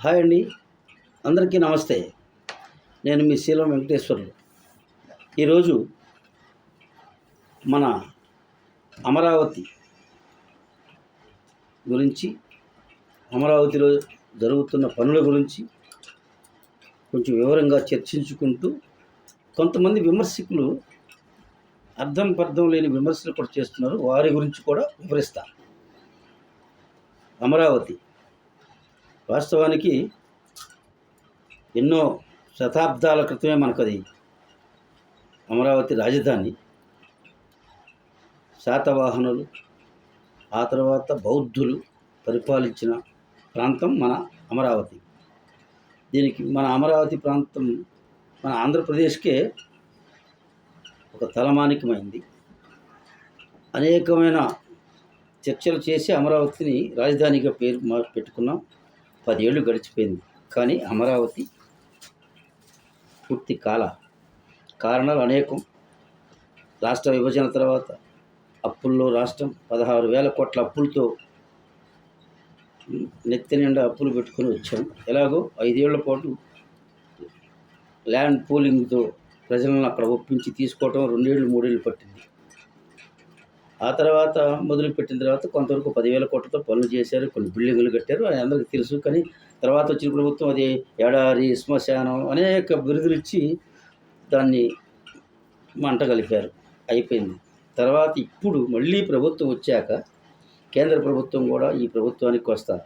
Hi అండి, అందరికీ నమస్తే. నేను మీ శీలం వెంకటేశ్వర్లు. ఈరోజు మన అమరావతి గురించి, అమరావతిలో జరుగుతున్న పనుల గురించి కొంచెం వివరంగా చర్చించుకుంటూ, కొంతమంది విమర్శకులు అర్థం పర్థం లేని విమర్శలు కూడా చేస్తున్నారు. వారి గురించి కూడా వివరిస్తాను. అమరావతి వాస్తవానికి ఎన్నో శతాబ్దాల క్రితమే మనకది అమరావతి రాజధాని. శాతవాహనులు, ఆ తర్వాత బౌద్ధులు పరిపాలించిన ప్రాంతం మన అమరావతి. దీనికి మన అమరావతి ప్రాంతం మన ఆంధ్రప్రదేశ్కే ఒక తలమానికమైంది. అనేకమైన చర్చలు చేసి అమరావతిని రాజధానిగా పేరు పెట్టుకున్నాం. 10 ఏళ్ళు గడిచిపోయింది, కానీ అమరావతి పూర్తి కారణాలు అనేకం. రాష్ట్ర విభజన తర్వాత అప్పుల్లో రాష్ట్రం 16,000 కోట్ల అప్పులతో నెత్తి నిండా అప్పులు పెట్టుకొని వచ్చాం. ఎలాగో 5 ఏళ్ల పాటు ల్యాండ్ పూలింగ్తో ప్రజలను అక్కడ ఒప్పించి తీసుకోవటం 2 ఏళ్ళు 3 ఏళ్ళు పట్టింది. ఆ తర్వాత మొదలుపెట్టిన తర్వాత కొంతవరకు 10,000 కోట్లతో పనులు చేశారు, కొన్ని బిల్డింగులు కట్టారు, అది అందరికీ తెలుసు. కానీ తర్వాత వచ్చిన ప్రభుత్వం అది ఎడారి, శ్మశానం అనేక బిరుదులు ఇచ్చి దాన్ని మంట కలిపారు, అయిపోయింది. తర్వాత ఇప్పుడు మళ్ళీ ప్రభుత్వం వచ్చాక కేంద్ర ప్రభుత్వం కూడా ఈ ప్రభుత్వానికి వస్తా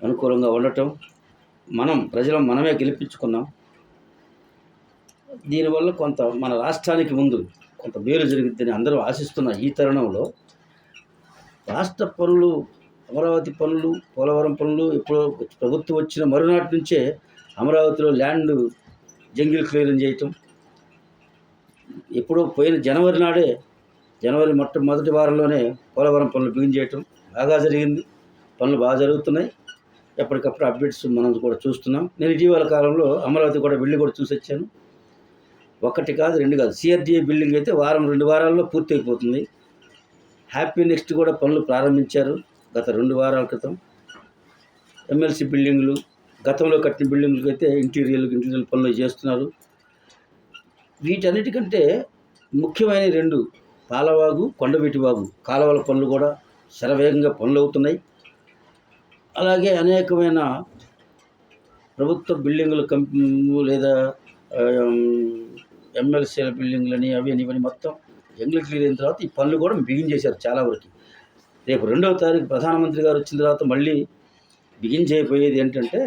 అనుకూలంగా ఉండటం, ప్రజలను మనమే గెలిపించుకున్నాం. దీనివల్ల కొంత మన రాష్ట్రానికి ముందు కొంత మేలు జరుగుతుందని అందరూ ఆశిస్తున్న ఈ తరుణంలో రాష్ట్ర పనులు, అమరావతి పనులు, పోలవరం పనులు ఎప్పుడో ప్రభుత్వం వచ్చిన మరునాటి నుంచే అమరావతిలో ల్యాండ్ జంగిల్ క్లియరింగ్ చేయటం, ఎప్పుడో పోయిన జనవరి మొదటి వారంలోనే పోలవరం పనులు బిగిన్ చేయటం బాగా జరిగింది. పనులు బాగా జరుగుతున్నాయి. ఎప్పటికప్పుడు అప్డేట్స్ మనం కూడా చూస్తున్నాం. నేను ఇటీవల కాలంలో అమరావతి కూడా వెళ్ళి కూడా చూసి వచ్చాను. 1 కాదు 2 కాదు, సిఆర్డీఏ బిల్డింగ్ అయితే 2 వారాల్లో పూర్తి అయిపోతుంది. హ్యాపీ నెక్స్ట్ కూడా పనులు ప్రారంభించారు గత 2 వారాల క్రితం. ఎమ్మెల్సీ బిల్డింగ్లు, గతంలో కట్టిన బిల్డింగ్లకు అయితే ఇంటీరియర్ పనులు చేస్తున్నారు. వీటన్నిటికంటే ముఖ్యమైన 2 పాలవాగు, కొండవీటివాగు కాలువల పనులు కూడా శరవేగంగా పనులు అవుతున్నాయి. అలాగే అనేకమైన ప్రభుత్వ బిల్డింగులు లేదా ఎమ్మెల్సీల బిల్డింగ్లని అవి ఇవన్నీ మొత్తం జంగిల్ క్లియర్ అయిన తర్వాత ఈ పనులు కూడా బిగిన్ చేశారు చాలా వరకు. రేపు 2వ తారీఖు ప్రధానమంత్రి గారు వచ్చిన తర్వాత మళ్ళీ బిగిన్ చేయబోయేది ఏంటంటే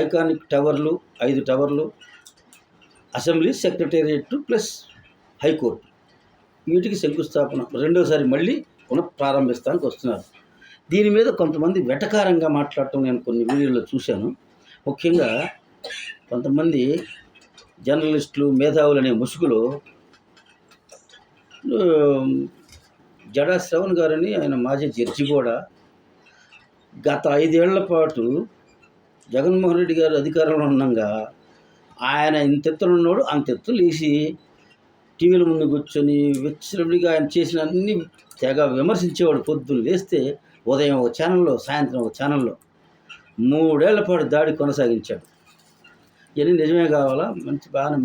ఐకానిక్ టవర్లు, 5 టవర్లు, అసెంబ్లీ, సెక్రటేరియట్ ప్లస్ హైకోర్టు, వీటికి శంకుస్థాపన 2వసారి మళ్ళీ పునఃప్రారంభిస్తానికి వస్తున్నారు. దీని మీద కొంతమంది వెటకారంగా మాట్లాడటం నేను కొన్ని వీడియోలో చూశాను. ముఖ్యంగా కొంతమంది జర్నలిస్టులు, మేధావులు అనే ముసుగులో జడా శ్రవణ్ గారని ఆయన మాజీ జడ్జి కూడా గత 5 ఏళ్ల పాటు జగన్మోహన్ రెడ్డి గారు అధికారంలో ఉండగా ఆయన ఇంతెత్తున ఉన్నాడు, అంతెత్తు లేచి టీవీల ముందు కూర్చొని విచ్చలవిడిగా ఆయన చేసిన అన్ని తెగ విమర్శించేవాడు. పొద్దున్న లేస్తే ఉదయం ఒక ఛానల్లో, సాయంత్రం ఒక ఛానల్లో 3 ఏళ్ల పాటు దాడి కొనసాగించాడు. ఇవన్నీ నిజమే కావాలా? మంచి బాగానే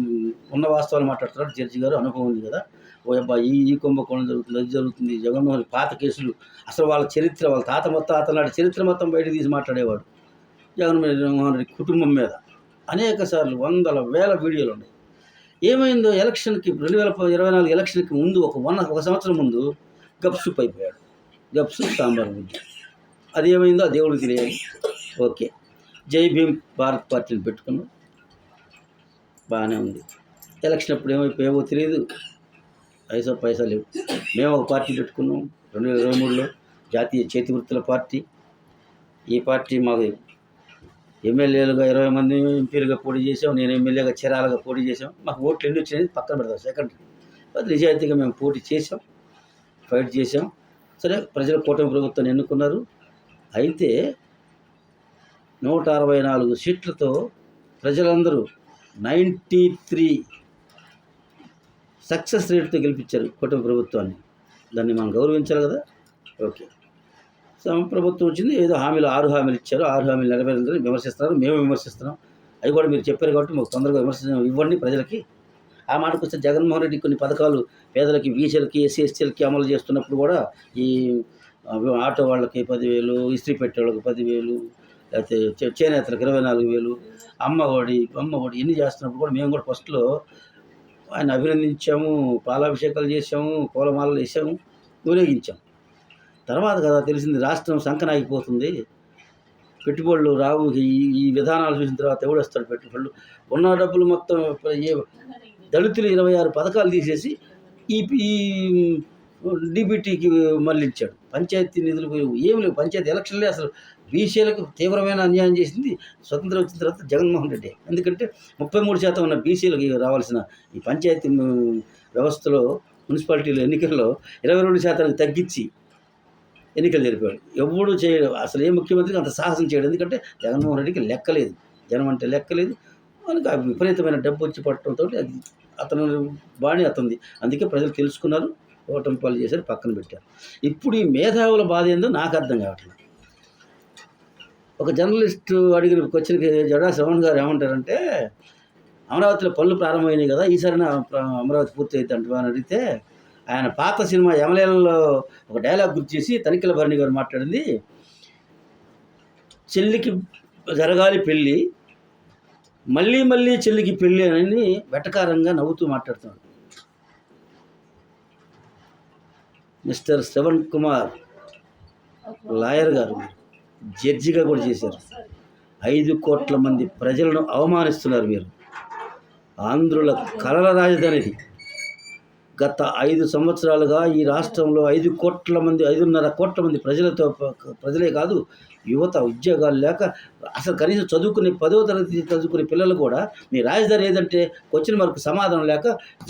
ఉన్న వాస్తవాలు మాట్లాడుతున్నాడు జడ్జి గారు, అనుభవం ఉంది కదా. ఓ అబ్బా ఈ కుంభకోణం జరుగుతుంది, అది జరుగుతుంది, జగన్మోహన్ పాత కేసులు, అసలు వాళ్ళ చరిత్ర, వాళ్ళ తాత నాటి చరిత్ర మొత్తం బయటకు తీసి మాట్లాడేవాడు. జగన్మోహన్ రెడ్డి కుటుంబం మీద అనేక సార్లు వందల వేల వీడియోలు ఉన్నాయి. ఏమైందో ఎలక్షన్కి 2024 ఎలక్షన్కి ముందు ఒక సంవత్సరం ముందు గప్సుప్ అయిపోయాడు. గప్సుప్ సాంబార్ గురించి అది ఏమైందో ఆ దేవుడికి తెలియాలి. ఓకే, జై భీమ్ భారత్ పార్టీని పెట్టుకున్నాం, బాగానే ఉంది. ఎలక్షన్ అప్పుడు ఏమైపోయావో తెలియదు, పైసా లేవు. మేము ఒక పార్టీ పెట్టుకున్నాం 2023లో, జాతీయ చేతి వృత్తుల పార్టీ. ఈ పార్టీ మాకు ఎమ్మెల్యేలుగా 20 మంది ఎంపీలుగా పోటీ చేసాం, నేను ఎమ్మెల్యేగా చీరాలుగా పోటీ చేసాం. మాకు ఓట్లు ఎన్ని వచ్చినాయి పక్కన పెడతాం, సెకండరీ. అది నిజాయితీగా మేము పోటీ చేసాం, ఫైట్ చేసాం. సరే, ప్రజలు కూటమి ప్రభుత్వాన్ని ఎన్నుకున్నారు. అయితే 164 సీట్లతో ప్రజలందరూ 93 సక్సెస్ రేట్తో గెలిపించారు కూటమి ప్రభుత్వాన్ని. దాన్ని మనం గౌరవించాలి కదా. ఓకే, ప్రభుత్వం వచ్చింది, ఏదో హామీలు 6 హామీలు ఇచ్చారు, 6 హామీలు నెరవేరిందని విమర్శిస్తున్నారు. మేము విమర్శిస్తున్నాం. అవి కూడా మీరు చెప్పారు కాబట్టి మాకు తొందరగా ఇవ్వండి ప్రజలకి. ఆ మాటకొస్తే జగన్మోహన్ రెడ్డి కొన్ని పథకాలు పేదలకి, బీసీలకి, ఎస్సీ ఎస్టీలకి అమలు చేస్తున్నప్పుడు కూడా ఈ ఆటో వాళ్ళకి 10,000, ఇస్త్రీ పెట్టే వాళ్ళకి 10,000, లేకపోతే చేనేతలకు 24,000, అమ్మఒడి ఇన్ని చేస్తున్నప్పుడు కూడా మేము కూడా ఫస్ట్లో ఆయన అభినందించాము, పాలాభిషేకాలు చేసాము, పూలమాలలు వేసాము, ఊరేగించాం. తర్వాత కదా తెలిసింది రాష్ట్రం సంకనాగిపోతుంది, పెట్టుబడులు రావు. ఈ విధానాలు చూసిన తర్వాత ఎవడు వస్తాడు పెట్టుబడులు? ఉన్న డబ్బులు మొత్తం దళితులు 26 పథకాలు తీసేసి ఈ డీబీటీకి మళ్ళించాడు. పంచాయతీ నిధులు ఏమి లేవు. పంచాయతీ ఎలక్షన్లే అసలు బీసీలకు తీవ్రమైన అన్యాయం చేసింది స్వతంత్రం వచ్చిన తర్వాత జగన్మోహన్ రెడ్డి. ఎందుకంటే 33% ఉన్న బీసీలకి రావాల్సిన ఈ పంచాయతీ వ్యవస్థలో మున్సిపాలిటీల ఎన్నికల్లో 22% తగ్గించి ఎన్నికలు జరిపాడు. ఎవడు చేయడు. అసలు ఏ ముఖ్యమంత్రికి అంత సాహసం చేయడు. ఎందుకంటే జగన్మోహన్ రెడ్డికి లెక్కలేదు, జనం అంటే లెక్కలేదు. వాళ్ళకి ఆ విపరీతమైన డబ్బు వచ్చి పట్టడంతో అది అతను బాణి అతనిది. అందుకే ప్రజలు తెలుసుకున్నారు, ఓటమి పాలు చేశారు, పక్కన పెట్టారు. ఇప్పుడు ఈ మేధావుల బాధ ఏందో నాకు అర్థం కావట్లేదు. ఒక జర్నలిస్టు అడిగిన క్వశ్చన్కి జడా శ్రవణ్ గారు ఏమంటారంటే, అమరావతిలో పనులు ప్రారంభమైనాయి కదా, ఈసారి అమరావతి పూర్తి అవుతుంది అంటూ అని అడిగితే, ఆయన పాత సినిమా యమలేలలో ఒక డైలాగ్ గుర్తు చేసి తనిఖీల భరణి గారు మాట్లాడింది, చెల్లికి జరగాలి పెళ్ళి, మళ్ళీ మళ్ళీ చెల్లికి పెళ్ళి అని వెటకారంగా నవ్వుతూ మాట్లాడుతున్నాడు. మిస్టర్ శ్రవణ్ కుమార్ లాయర్ గారు జడ్జిగా కూడా చేశారు. 5 కోట్ల మంది ప్రజలను అవమానిస్తున్నారు మీరు. ఆంధ్రుల కలల రాజధానిది. గత 5 సంవత్సరాలుగా ఈ రాష్ట్రంలో 5.5 కోట్ల మంది ప్రజలే కాదు, యువత ఉద్యోగాలు లేక అసలు కనీసం చదువుకునే 10వ తరగతి చదువుకునే పిల్లలు కూడా మీ రాజధాని ఏదంటే క్వశ్చన్ మార్క్ సమాధానం లేక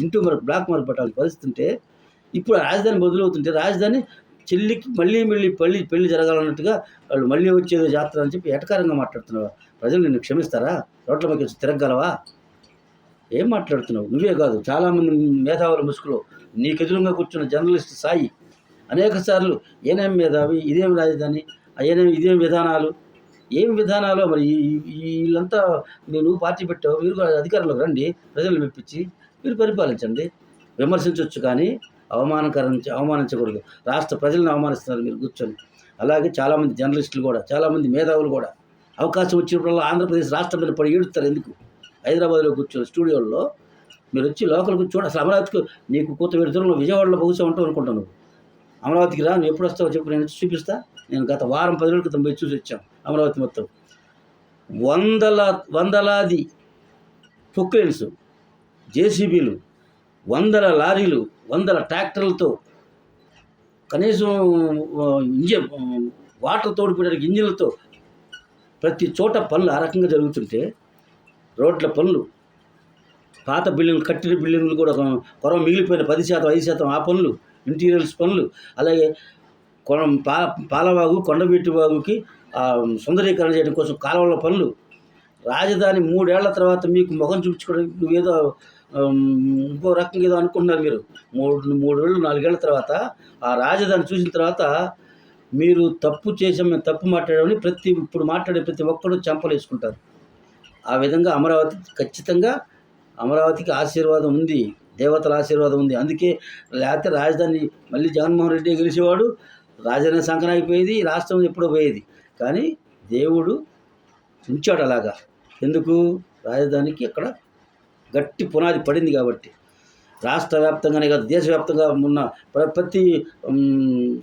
ఇంటూ మార్క్ బ్లాక్ మార్క్ పెట్టాల్సిన పరిస్థితి ఉంటే, ఇప్పుడు రాజధాని బదులవుతుంటే రాజధాని చెల్లికి మళ్ళీ పెళ్లి జరగాలన్నట్టుగా వాళ్ళు మళ్ళీ వచ్చేదో జాతర అని చెప్పి ఎటకారంగా మాట్లాడుతున్నావా? ప్రజలు నిన్ను క్షమిస్తారా? రోడ్ల మీద వచ్చి తిరగలవా? ఏం మాట్లాడుతున్నావు? నువ్వే కాదు, చాలామంది మేధావుల ముసుగులో నీకు ఎదురుగా కూర్చున్న జర్నలిస్ట్ సాయి అనేక సార్లు ఏనేం మేధావి, ఇదేం రాజధాని, ఇదేం విధానాలు, ఏం విధానాలు మరి వీళ్ళంతా నువ్వు పార్టీ పెట్టావు, మీరు అధికారంలోకి రండి, ప్రజలు మెప్పించి మీరు పరిపాలించండి. విమర్శించవచ్చు కానీ అవమానించకూడదు. రాష్ట్ర ప్రజలను అవమానిస్తున్నారు మీరు కూర్చొని. అలాగే చాలామంది జర్నలిస్టులు కూడా, చాలామంది మేధావులు కూడా అవకాశం వచ్చినప్పుడల్లా ఆంధ్రప్రదేశ్ రాష్ట్రం మీద పడి ఏడుస్తారు. ఎందుకు? హైదరాబాద్లో కూర్చొని స్టూడియోల్లో మీరు వచ్చి లోకల్కి చూడ. అసలు అమరావతికి నీకు కూతురు దూరంలో విజయవాడలో బహుశా ఉంటావు అనుకుంటాను. నువ్వు అమరావతికి రా, నువ్వు ఎప్పుడు వస్తావో చెప్పు, నేను చూపిస్తా. నేను గత వారం 10 రోజుల క్రితం పోయి చూసి వచ్చాం అమరావతి మొత్తం. వందలాది పొక్లైన్స్, జేసీబీలు, 100 లారీలు, 100 ట్రాక్టర్లతో, కనీసం వాటర్ తోడుకోవడానికి ఇంజిన్లతో ప్రతి చోట పనులు ఆ రకంగా జరుగుతుంటే, రోడ్ల పనులు, పాత బిల్డింగ్లు, కట్టిన బిల్డింగ్లు కూడా కొరవ మిగిలిపోయిన 10%, 5% ఆ పనులు, ఇంటీరియర్స్ పనులు, అలాగే పాలవాగు, కొండవీటి వాగుకి సుందరీకరణ చేయడం కోసం కాలువల పనులు. రాజధాని 3 ఏళ్ల తర్వాత మీకు ముఖం చూపించుకోవడానికి నువ్వేదో ఇంకో రకంగా ఏదో అనుకుంటున్నారు మీరు. 3 ఏళ్ళు 4 ఏళ్ల తర్వాత ఆ రాజధాని చూసిన తర్వాత మీరు తప్పు చేసాం, మేము తప్పు మాట్లాడామని ఇప్పుడు మాట్లాడే ప్రతి ఒక్కరు చెంపలేసుకుంటారు. ఆ విధంగా ఖచ్చితంగా అమరావతికి ఆశీర్వాదం ఉంది, దేవతల ఆశీర్వాదం ఉంది. అందుకే లేకపోతే రాజధాని మళ్ళీ జగన్మోహన్ రెడ్డి గెలిచేవాడు, రాజధాని సంకనాగిపోయేది, రాష్ట్రం ఎప్పుడో పోయేది. కానీ దేవుడు ఉంచాడు అలాగా. ఎందుకు? రాజధానికి అక్కడ గట్టి పునాది పడింది కాబట్టి. రాష్ట్ర వ్యాప్తంగానే కాదు, దేశవ్యాప్తంగా ఉన్న ప్రతి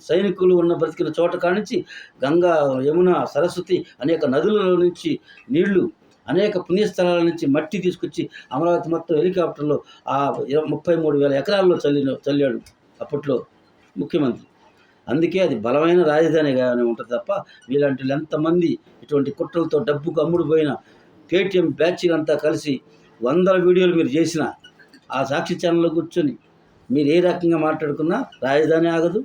సైనికులు బ్రతికిన చోట కానించి గంగా, యమున, సరస్వతి అనేక నదుల నుంచి నీళ్లు, అనేక పుణ్యస్థలాల నుంచి మట్టి తీసుకొచ్చి అమరావతి మొత్తం హెలికాప్టర్లో 33,000 ఎకరాల్లో చల్లాడు అప్పట్లో ముఖ్యమంత్రి. అందుకే అది బలమైన రాజధానిగానే ఉంటుంది తప్ప వీలాంటి ఎంతమంది ఇటువంటి కుట్రలతో డబ్బుకు అమ్ముడుపోయిన కేటీఎం బ్యాచీలంతా కలిసి 100 వీడియోలు మీరు చేసిన ఆ సాక్షి ఛానల్లో కూర్చొని మీరు ఏ రకంగా మాట్లాడుకున్నా రాజధాని ఆగదు,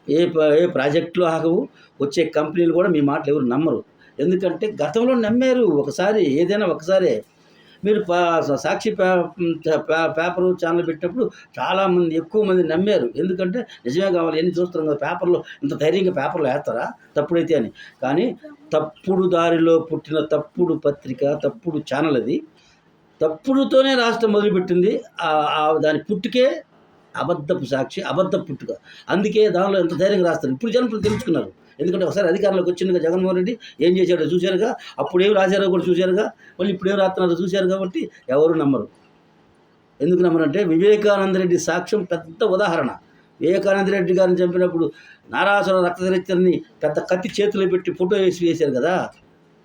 ఏ ప్రాజెక్టులు ఆగవు, వచ్చే కంపెనీలు కూడా మీ మాటలు ఎవరు నమ్మరు. ఎందుకంటే గతంలో నమ్మారు ఒకసారి, ఏదైనా ఒకసారే. మీరు సాక్షి పేపరు ఛానల్ పెట్టినప్పుడు చాలామంది ఎక్కువ మంది నమ్మారు. ఎందుకంటే నిజమే కావాలి ఎన్ని చూస్తున్నాం కదా పేపర్లో, ఇంత ధైర్యంగా పేపర్లో వేస్తారా తప్పుడైతే అని. కానీ తప్పుడు దారిలో పుట్టిన తప్పుడు పత్రిక, తప్పుడు ఛానల్ అది. తప్పుడుతోనే రాష్ట్రం మొదలుపెట్టింది. దాని పుట్టుకే అబద్ధపు సాక్షి, అబద్ధపు పుట్టుక. అందుకే దానిలో ఎంత ధైర్యంగా రాస్తారు. ఇప్పుడు జనం తెలుసుకున్నారు. ఎందుకంటే ఒకసారి అధికారంలోకి వచ్చిందిగా జగన్మోహన్ రెడ్డి ఏం చేశాడో చూశారుగా, అప్పుడేం రాశారో కూడా చూశారుగా, మళ్ళీ ఇప్పుడేం రాస్తున్నారో చూశారు. కాబట్టి ఎవరు నమ్మరు. ఎందుకు నమ్మరంటే వివేకానంద రెడ్డి సాక్ష్యం పెద్ద ఉదాహరణ. వివేకానంద రెడ్డి గారిని చంపినప్పుడు నారాసుర రక్తచరిత్రని పెద్ద కత్తి చేతిలో పెట్టి ఫోటో వేశారు కదా.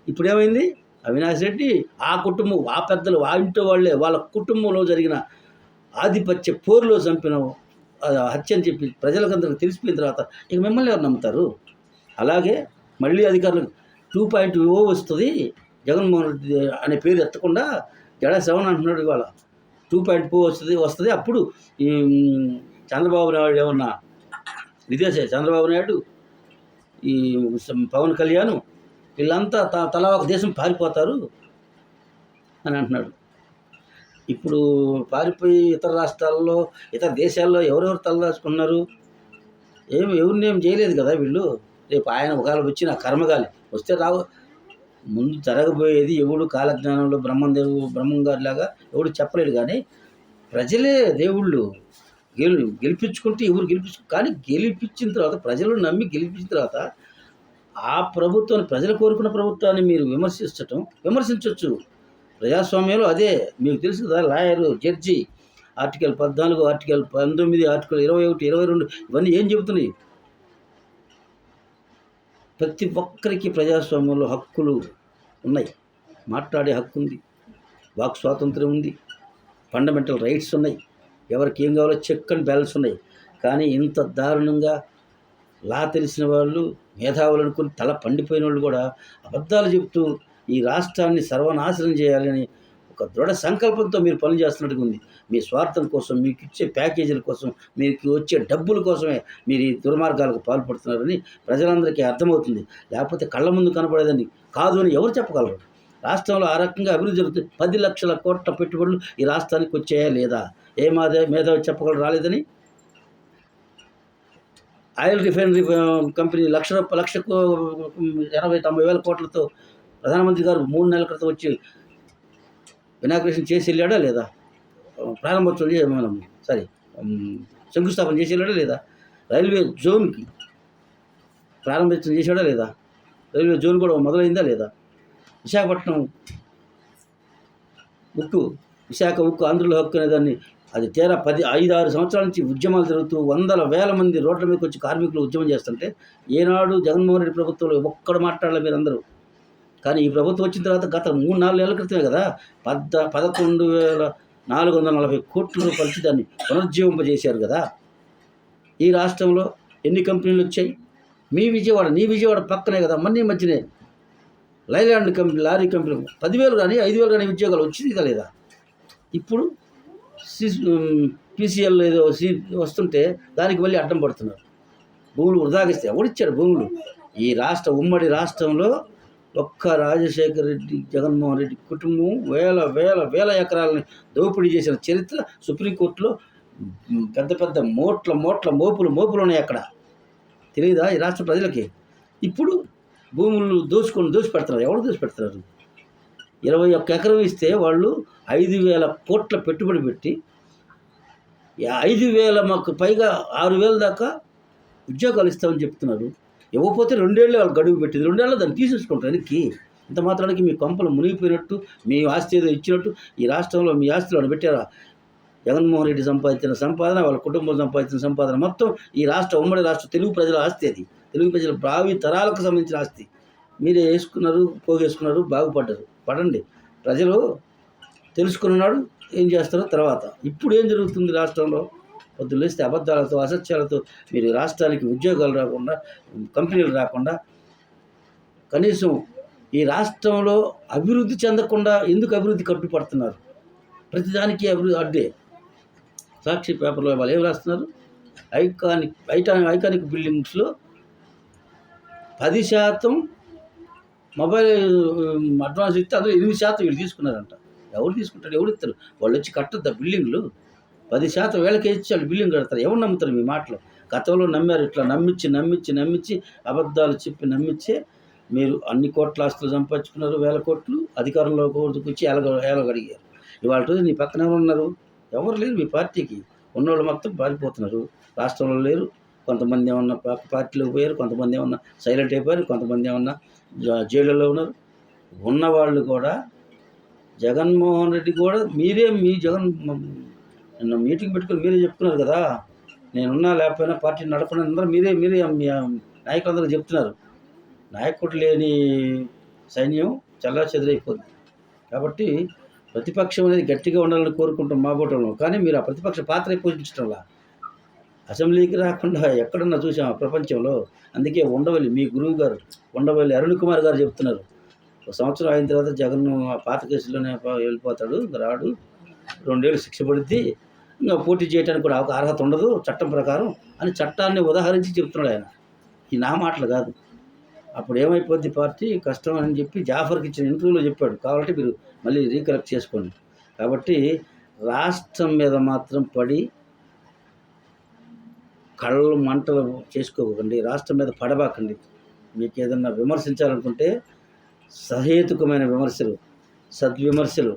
ఇప్పుడేమైంది? అవినాష్ రెడ్డి ఆ కుటుంబం, ఆ పెద్దలు, ఆ ఇంట్లో వాళ్ళే వాళ్ళ కుటుంబంలో జరిగిన ఆధిపత్య పోరులో చంపిన హత్య అని చెప్పి ప్రజలకందరికి తెలిసిపోయిన తర్వాత ఇక మిమ్మల్ని ఎవరు నమ్ముతారు? అలాగే మళ్ళీ అధికారులు 2.0 వస్తుంది, జగన్మోహన్ రెడ్డి అనే పేరు ఎత్తకుండా జడా శ్రవణ్ అంటున్నాడు. ఇవాళ 2.0 వస్తుంది. అప్పుడు ఈ చంద్రబాబు నాయుడు ఏమన్నా చంద్రబాబు నాయుడు, ఈ పవన్ కళ్యాణ్ వీళ్ళంతా తలా ఒక దేశం పారిపోతారు అని అంటున్నాడు. ఇప్పుడు పారిపోయి ఇతర రాష్ట్రాల్లో, ఇతర దేశాల్లో ఎవరెవరు తలదాచుకున్నారు? ఎవరిని ఏం చేయలేదు కదా వీళ్ళు. రేపు ఆయన ఒకవేళ వచ్చిన కర్మగాలి వస్తే రావు. ముందు జరగబోయేది ఎవడు కాలజ్ఞానంలో బ్రహ్మంగారిలాగా ఎవడు చెప్పలేడు. కానీ ప్రజలే దేవుళ్ళు. గెలిపించుకుంటే ఎవరు కానీ గెలిపించిన తర్వాత, ప్రజలు నమ్మి గెలిపించిన తర్వాత ఆ ప్రభుత్వాన్ని, ప్రజలు కోరుకున్న ప్రభుత్వాన్ని మీరు విమర్శించవచ్చు. ప్రజాస్వామ్యంలో అదే మీకు తెలుసు కదా. Lawyer, judge, article 14, article 19, article 21, 22 ఇవన్నీ ఏం చెబుతున్నాయి? ప్రతి ఒక్కరికి ప్రజాస్వామ్యంలో హక్కులు ఉన్నాయి. మాట్లాడే హక్కు ఉంది, వాక్ స్వాతంత్రం ఉంది, ఫండమెంటల్ రైట్స్ ఉన్నాయి, ఎవరికి ఏం కావాలో చెక్ అండ్ బ్యాలెన్స్ ఉన్నాయి. కానీ ఇంత దారుణంగా లా తెలిసిన వాళ్ళు, మేధావులు అనుకుని తల పండిపోయిన వాళ్ళు కూడా అబద్ధాలు చెబుతూ ఈ రాష్ట్రాన్ని సర్వనాశనం చేయాలని ఒక దృఢ సంకల్పంతో మీరు పనులు చేస్తున్నట్టుగా ఉంది. మీ స్వార్థం కోసం, మీకు ఇచ్చే ప్యాకేజీల కోసం, మీకు వచ్చే డబ్బుల కోసమే మీరు ఈ దుర్మార్గాలకు పాల్పడుతున్నారని ప్రజలందరికీ అర్థమవుతుంది. లేకపోతే కళ్ళ ముందు కనపడేదని కాదు అని ఎవరు చెప్పగలరు? రాష్ట్రంలో ఆ రకంగా అభివృద్ధి జరుగుతుంది. 10 లక్షల కోట్ల పెట్టుబడులు ఈ రాష్ట్రానికి వచ్చాయా లేదా? ఏ మేధావి చెప్పగలరు రాలేదని? ఆయిల్ రిఫైనరీ కంపెనీ లక్షకు 80-90 వేల కోట్లతో ప్రధానమంత్రి గారు 3 నెలల క్రితం వచ్చి ఇనాగ్రేషన్ చేసి వెళ్ళాడా లేదా? ప్రారంభోత్సవం శంకుస్థాపన చేసి వెళ్ళాడా లేదా? రైల్వే జోన్కి ప్రారంభోత్సవం చేశాడా లేదా? రైల్వే జోన్ కూడా మొదలైందా లేదా? విశాఖపట్నం విశాఖ ఉక్కు ఆంధ్రుల హక్కు అనేదాన్ని అది 5-6 సంవత్సరాల నుంచి ఉద్యమాలు జరుగుతూ వందల వేల మంది రోడ్ల మీదకి వచ్చి కార్మికులు ఉద్యమం చేస్తుంటే ఏనాడు జగన్మోహన్ రెడ్డి ప్రభుత్వంలో ఒక్కడు మాట్లాడలే మీరు అందరూ. కానీ ఈ ప్రభుత్వం వచ్చిన తర్వాత గత 3-4 నెలల క్రితమే కదా 11,440 కోట్ల రూపాయలు దాన్ని పునరుజ్జీవింపజేశారు కదా. ఈ రాష్ట్రంలో ఎన్ని కంపెనీలు వచ్చాయి? నీ విజయవాడ పక్కనే కదా, మన్నీ మధ్యనే లైలాండ్ కంపెనీ, లారీ కంపెనీ 10,000 కానీ 5,000 కానీ ఉద్యోగాలు వచ్చింది లేదా? ఇప్పుడు PCL ఏదో వస్తుంటే దానికి మళ్ళీ అడ్డం పడుతున్నారు. భూములు వృధాగిస్తే ఎవడిచ్చాడు భూములు? ఈ ఉమ్మడి రాష్ట్రంలో ఒక్క రాజశేఖర రెడ్డి, జగన్మోహన్ రెడ్డి కుటుంబం వేల ఎకరాలని దోపిడీ చేసిన చరిత్ర సుప్రీంకోర్టులో పెద్ద మోపులు ఉన్నాయి. అక్కడ తెలియదా ఈ రాష్ట్ర ప్రజలకి? ఇప్పుడు భూములు దోసి పెడుతున్నారు. ఎవరు దోసి పెడుతున్నారు? 21 ఎకరం ఇస్తే వాళ్ళు 5,000 కోట్ల పెట్టుబడి పెట్టి 5,000 మాకు పైగా 6,000 దాకా ఉద్యోగాలు ఇస్తామని చెప్తున్నారు. ఇవ్వకపోతే 2 ఏళ్ళు వాళ్ళు గడువు పెట్టింది. 2 ఏళ్ళలో దాన్ని తీసేసుకుంటారు. వెనక్కి ఇంత మాత్రానికి మీ కంపలు మునిగిపోయినట్టు, మీ ఆస్తి ఏదో ఇచ్చినట్టు ఈ రాష్ట్రంలో మీ ఆస్తిలో పెట్టారా? జగన్మోహన్ రెడ్డి సంపాదించిన సంపాదన, వాళ్ళ కుటుంబం సంపాదించిన సంపాదన మొత్తం ఈ ఉమ్మడి రాష్ట్ర తెలుగు ప్రజల ఆస్తి. అది తెలుగు ప్రజల భావి తరాలకు సంబంధించిన ఆస్తి. మీరే పోగేసుకున్నారు, బాగుపడ్డారు. పడండి. ప్రజలు తెలుసుకున్నాడు ఏం చేస్తారో తర్వాత. ఇప్పుడు ఏం జరుగుతుంది రాష్ట్రంలో? పొద్దున్న లేస్తే అబద్ధాలతో, అసత్యాలతో మీరు రాష్ట్రానికి ఉద్యోగాలు రాకుండా, కంపెనీలు రాకుండా, కనీసం ఈ రాష్ట్రంలో అభివృద్ధి చెందకుండా ఎందుకు అభివృద్ధి కట్టుపడుతున్నారు? ప్రతిదానికి అడ్డే. సాక్షి పేపర్లో వాళ్ళు ఏం రాస్తున్నారు? ఐకానిక్ బిల్డింగ్స్లో 10% మొబైల్ అడ్వాన్స్ ఇస్తే అందులో 8% వీళ్ళు తీసుకున్నారంట. ఎవరు తీసుకుంటారు, ఎవరు ఇస్తారు? వాళ్ళు వచ్చి కట్టద్దా బిల్డింగ్లు? 10% వీళ్ళకే ఇచ్చి వాళ్ళు బిల్డింగ్ కడతారు. ఎవరు నమ్ముతారు మీ మాటలు? గతంలో నమ్మారు, ఇట్లా నమ్మించి అబద్ధాలు చెప్పి నమ్మించే మీరు అన్ని కోట్ల ఆస్తులు సంపాదించుకున్నారు, వేల కోట్లు అధికారంలో వచ్చి ఏలగడిగారు. ఇవాళ రోజు నీ పక్కన ఎవరు ఉన్నారు? ఎవరు లేరు మీ పార్టీకి. ఉన్నవాళ్ళు మొత్తం పారిపోతున్నారు, రాష్ట్రంలో లేరు. కొంతమంది ఏమన్నా పార్టీలోకి పోయారు, కొంతమంది ఏమన్నా సైలెంట్ అయిపోయారు, కొంతమంది ఏమన్నా జైళ్ళలో ఉన్నారు. ఉన్నవాళ్ళు కూడా జగన్మోహన్ రెడ్డి కూడా మీరే మీ జగన్ నిన్న మీటింగ్ పెట్టుకొని మీరే చెప్తున్నారు కదా, నేనున్నా లేకపోయినా పార్టీ నడపని అందరూ మీరే మీ నాయకులందరూ చెప్తున్నారు. నాయకుడు లేని సైన్యం చెల్లాచెదురైపోతుంది. కాబట్టి ప్రతిపక్షం అనేది గట్టిగా ఉండాలని కోరుకుంటాం మా బోటంలో. కానీ మీరు ఆ ప్రతిపక్ష పాత్ర పోషించడంలా అసెంబ్లీకి రాకుండా ఎక్కడన్నా చూసాం ప్రపంచంలో. అందుకే ఉండవల్లి మీ గురువు గారు ఉండవల్లి అరుణ్ కుమార్ గారు చెప్తున్నారు, 1 సంవత్సరం అయిన తర్వాత జగన్ ఆ పాత కేసులోనే వెళ్ళిపోతాడు, రాడు, 2 ఏళ్ళు శిక్ష పడుద్ది, ఇంకా పోటీ చేయడానికి కూడా ఒక అర్హత ఉండదు చట్టం ప్రకారం అని చట్టాన్ని ఉదాహరించి చెప్తున్నాడు ఆయన. ఈ నా మాటలు కాదు. అప్పుడు ఏమైపోద్ది పార్టీ కష్టం అని చెప్పి జాఫర్కి ఇచ్చిన ఇంటర్వ్యూలో చెప్పాడు. కావాలంటే మీరు మళ్ళీ రీకలెక్ట్ చేసుకోండి. కాబట్టి రాష్ట్రం మీద మాత్రం పడి కళ్ళు మంటలు చేసుకోకండి, రాష్ట్రం మీద పడబాకండి. మీకు ఏదన్నా విమర్శించాలనుకుంటే సహేతుకమైన విమర్శలు, సద్విమర్శలు,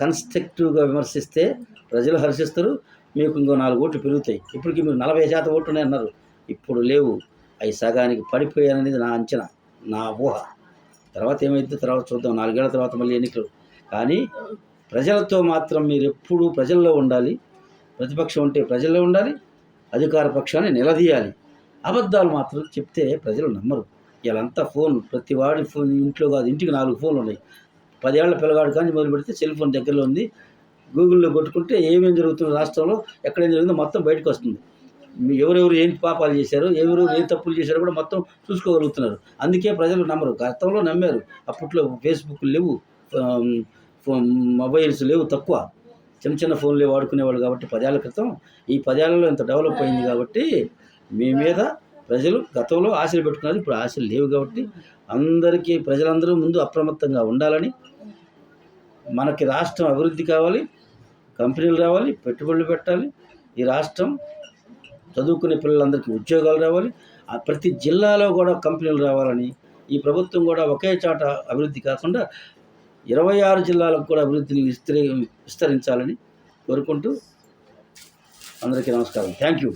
కన్స్ట్రక్టివ్గా విమర్శిస్తే ప్రజలు హర్షిస్తారు. మీకు ఇంకో 4 ఓట్లు పెరుగుతాయి. ఇప్పటికి మీరు 40% ఓట్లు ఉన్నాయన్నారు, ఇప్పుడు లేవు. అవి సగానికి పడిపోయాననేది నా అంచనా, నా ఊహ. తర్వాత ఏమైతే తర్వాత చూద్దాం, 4 ఏళ్ల తర్వాత మళ్ళీ ఎన్నికలు. కానీ ప్రజలతో మాత్రం మీరు ఎప్పుడూ ప్రజల్లో ఉండాలి. ప్రతిపక్షం అంటే ప్రజల్లో ఉండాలి, అధికార పక్షాన్ని నిలదీయాలి. అబద్ధాలు మాత్రం చెప్తే ప్రజలు నమ్మరు. ఇలాంతా ఫోన్, ప్రతి వాడి ఫోన్, ఇంట్లో కాదు ఇంటికి 4 ఫోన్లు ఉన్నాయి. 10 ఏళ్ల పిల్లగాడు కానీ మొదలు పెడితే సెల్ ఫోన్ దగ్గరలో ఉంది. గూగుల్లో కొట్టుకుంటే ఏమేమి జరుగుతుందో రాష్ట్రంలో, ఎక్కడేం జరిగిందో మొత్తం బయటకు వస్తుంది. ఎవరెవరు ఏం పాపాలు చేశారో, ఎవరెవరు ఏం తప్పులు చేశారో కూడా మొత్తం చూసుకోగలుగుతున్నారు. అందుకే ప్రజలు నమ్మరు. గతంలో నమ్మారు, అప్పట్లో ఫేస్బుక్ లేవు, మొబైల్స్ లేవు, తక్కువ చిన్న ఫోన్లే వాడుకునేవాళ్ళు. కాబట్టి 10 ఏళ్ల క్రితం, ఈ 10 ఏళ్లలో ఇంత డెవలప్ అయింది. కాబట్టి మీ మీద ప్రజలు గతంలో ఆశలు పెట్టుకున్నారు, ఇప్పుడు ఆశలు లేవు. కాబట్టి అందరికీ ప్రజలందరూ ముందు అప్రమత్తంగా ఉండాలని, మనకి రాష్ట్రం అభివృద్ధి కావాలి, కంపెనీలు రావాలి, పెట్టుబడులు పెట్టాలి, ఈ రాష్ట్రం చదువుకునే పిల్లలందరికీ ఉద్యోగాలు రావాలి, ప్రతి జిల్లాలో కూడా కంపెనీలు రావాలని, ఈ ప్రభుత్వం కూడా ఒకే చాట అభివృద్ధి కాకుండా 26 జిల్లాలకు కూడా అభివృద్ధిని విస్తరించాలని కోరుకుంటూ అందరికీ నమస్కారం. Thank you.